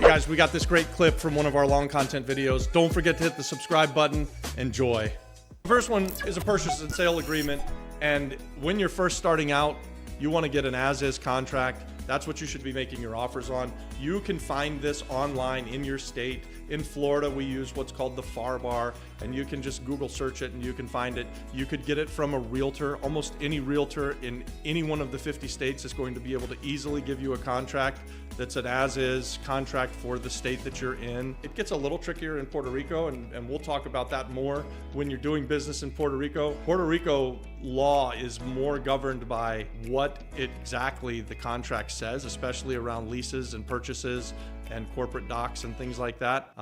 guys, we got this great clip from one of our long content videos. Don't forget to hit the subscribe button. Enjoy. The first one is a purchase and sale agreement. And when you're first starting out, you want to get an as-is contract. That's what you should be making your offers on. You can find this online in your state. In Florida, we use what's called the FAR bar, and you can just Google search it and you can find it. You could get it from a realtor. Almost any realtor in any one of the 50 states is going to be able to easily give you a contract that's an as-is contract for the state that you're in. It gets a little trickier in Puerto Rico, and we'll talk about that more when you're doing business in Puerto Rico. Puerto Rico law is more governed by what exactly the contract says, especially around leases and purchases and corporate docs and things like that.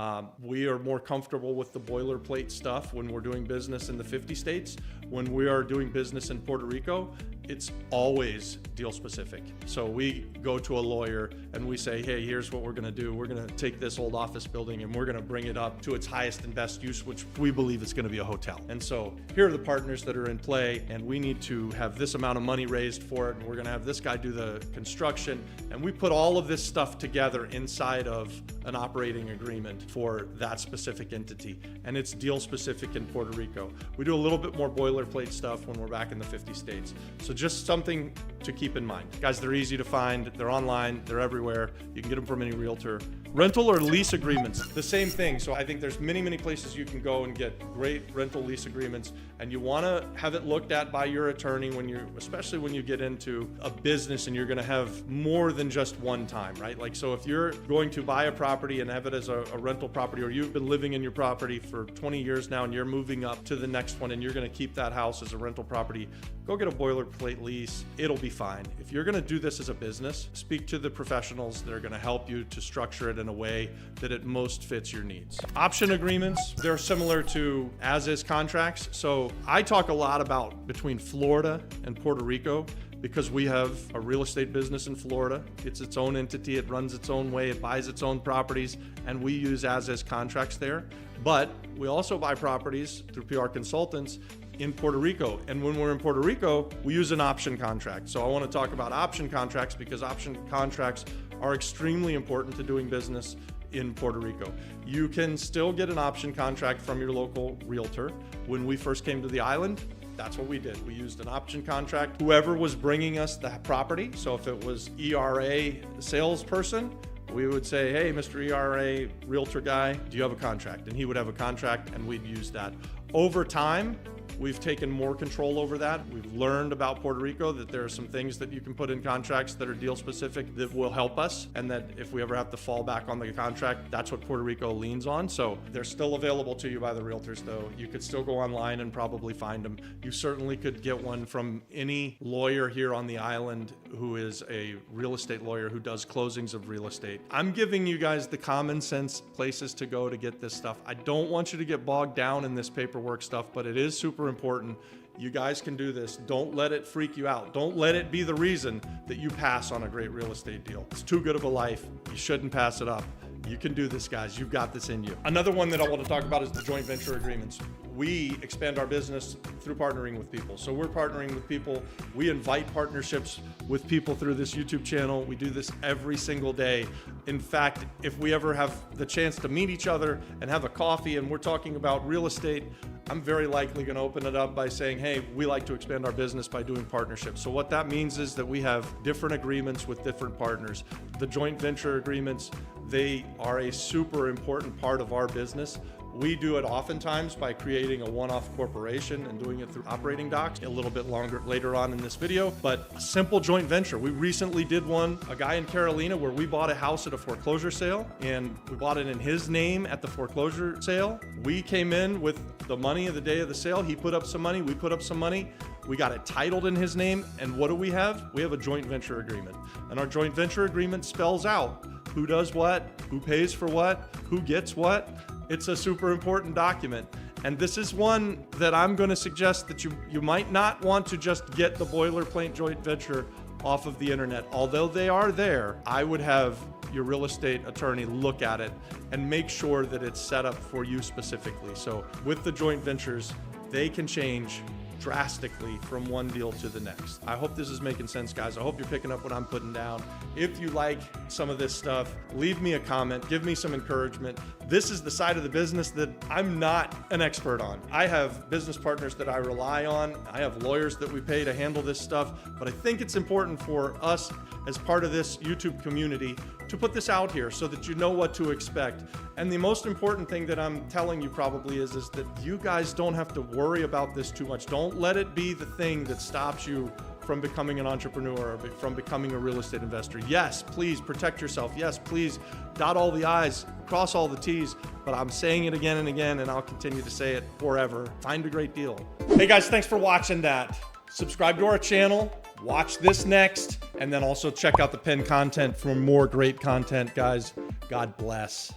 We are more comfortable with the boilerplate stuff when we're doing business in the 50 states. When we are doing business in Puerto Rico, it's always deal specific. So we go to a lawyer and we say, hey, here's what we're gonna do. We're gonna take this old office building and we're gonna bring it up to its highest and best use, which we believe is gonna be a hotel. And so here are the partners that are in play, and we need to have this amount of money raised for it, and we're gonna have this guy do the construction. And we put all of this stuff together inside of an operating agreement for that specific entity. And it's deal specific in Puerto Rico. We do a little bit more boilerplate stuff when we're back in the 50 states. So just something to keep in mind. Guys, they're easy to find. They're online. They're everywhere. You can get them from any realtor. Rental or lease agreements, the same thing. So I think there's many places you can go and get great rental lease agreements, and you want to have it looked at by your attorney especially when you get into a business and you're going to have more than just one time, right? Like, so if you're going to buy a property and have it as a rental property, or you've been living in your property for 20 years now and you're moving up to the next one and you're going to keep that house as a rental property, go get a boilerplate lease. It'll be fine. If you're going to do this as a business, speak to the professionals that are going to help you to structure it in a way that it most fits your needs. Option agreements, they're similar to as-is contracts. So I talk a lot about between Florida and Puerto Rico, because we have a real estate business in Florida. It's its own entity. It runs its own way. It buys its own properties, and we use as-is contracts there. But we also buy properties through PR consultants in Puerto Rico. And when we're in Puerto Rico, we use an option contract. So I want to talk about option contracts, because option contracts are extremely important to doing business in Puerto Rico. You can still get an option contract from your local realtor. When we first came to the island, that's what we did. We used an option contract. Whoever was bringing us the property, so if it was ERA salesperson, we would say, hey, Mr. ERA realtor guy, do you have a contract? And he would have a contract, and we'd use that. Over time, we've taken more control over that. We've learned about Puerto Rico that there are some things that you can put in contracts that are deal specific that will help us, and that if we ever have to fall back on the contract, that's what Puerto Rico leans on. So they're still available to you by the realtors, though. You could still go online and probably find them. You certainly could get one from any lawyer here on the island who is a real estate lawyer who does closings of real estate. I'm giving you guys the common sense places to go to get this stuff. I don't want you to get bogged down in this paperwork stuff, but it is super important. You guys can do this. Don't let it freak you out. Don't let it be the reason that you pass on a great real estate deal. It's too good of a life. You shouldn't pass it up. You can do this, guys. You've got this in you. Another one that I want to talk about is the joint venture agreements. We expand our business through partnering with people. So we're partnering with people. We invite partnerships with people through this YouTube channel. We do this every single day. In fact, if we ever have the chance to meet each other and have a coffee and we're talking about real estate, I'm very likely going to open it up by saying, hey, we like to expand our business by doing partnerships. So what that means is that we have different agreements with different partners. The joint venture agreements, they are a super important part of our business. We do it oftentimes by creating a one-off corporation and doing it through operating docs a little bit longer later on in this video, but a simple joint venture. We recently did one, a guy in Carolina, where we bought a house at a foreclosure sale, and we bought it in his name at the foreclosure sale. We came in with the money of the day of the sale. He put up some money, we put up some money. We got it titled in his name, and what do we have? We have a joint venture agreement. And our joint venture agreement spells out who does what, who pays for what, who gets what. It's a super important document. And this is one that I'm going to suggest that you might not want to just get the boilerplate joint venture off of the internet. Although they are there, I would have your real estate attorney look at it and make sure that it's set up for you specifically. So with the joint ventures, they can change drastically from one deal to the next. I hope this is making sense, guys. I hope you're picking up what I'm putting down. If you like some of this stuff, leave me a comment, give me some encouragement. This is the side of the business that I'm not an expert on. I have business partners that I rely on. I have lawyers that we pay to handle this stuff, but I think it's important for us as part of this YouTube community to put this out here so that you know what to expect. And the most important thing that I'm telling you probably is that you guys don't have to worry about this too much. Don't let it be the thing that stops you from becoming an entrepreneur or from becoming a real estate investor. Yes, please protect yourself. Yes, please dot all the I's, cross all the T's, but I'm saying it again and again, and I'll continue to say it forever. Find a great deal. Hey guys, thanks for watching that. Subscribe to our channel, watch this next, and then also check out the pinned content for more great content, guys. God bless.